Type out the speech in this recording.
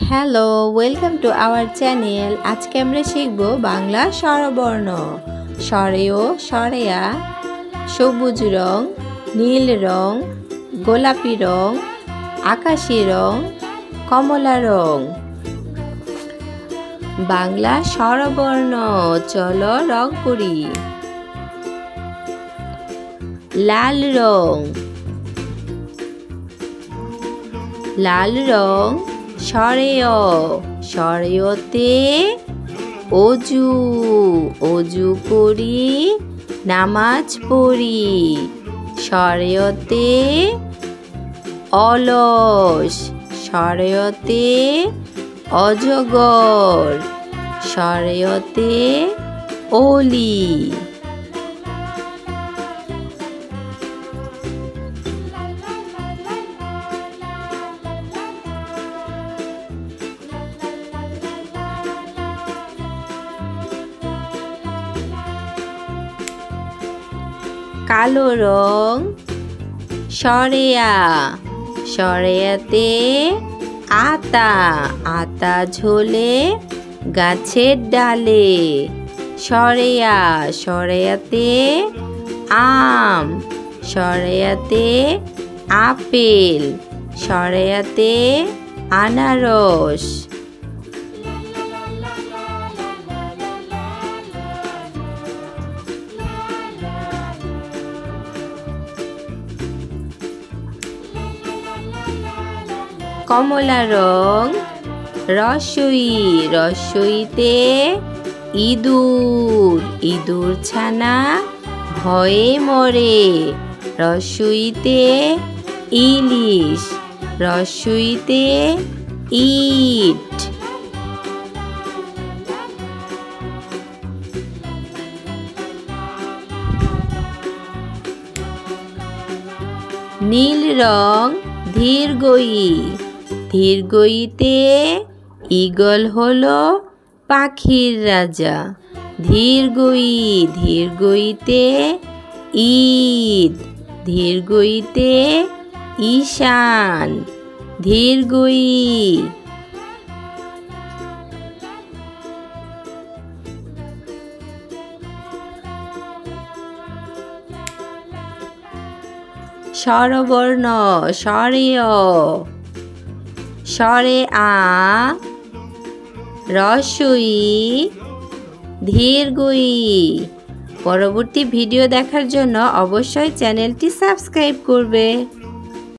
Hello, welcome to our channel. আজকে আমরা শিখব বাংলা স্বরবর্ণ। স্বরেয়, স্বরেয়া, সবুজ রং, নীল রং, গোলাপি রং, আকাশি রং, কমলা রং। বাংলা স্বরবর্ণ, চলো রং করি। লাল রং, লাল রং স্বরেয়, স্বরেয়তে অজু, অজু করি নামাজ পড়ি। স্বরেয়তে অলস, স্বরেয়তে অজগর, স্বরেয়তে অলি। কালো রং স্বরেয়া, স্বরেয়াতে আতা, আতা ঝোলে গাছের ডালে। স্বরেয়া, স্বরেয়াতে আম, স্বরেয়াতে আপেল, স্বরেয়াতে আনারস। কমলা রং রসই, রসইতে ইঁদুর, ইঁদুর ছানা ভয়ে মরে। রসইতে ইলিশ, রসইতে ইট। নীল রং দীর্ঘই, দীর্ঘইতে ঈগল হলো পাখির রাজা। দীর্ঘই, দীর্ঘইতে ঈদ, দীর্ঘইতে ঈশান, দীর্ঘই। স্বরবর্ণ স্বরেয়, স্বরে আ, রসই, দীর্ঘই। পরবর্তী ভিডিও দেখার জন্য অবশ্যই চ্যানেলটি সাবস্ক্রাইব করবে।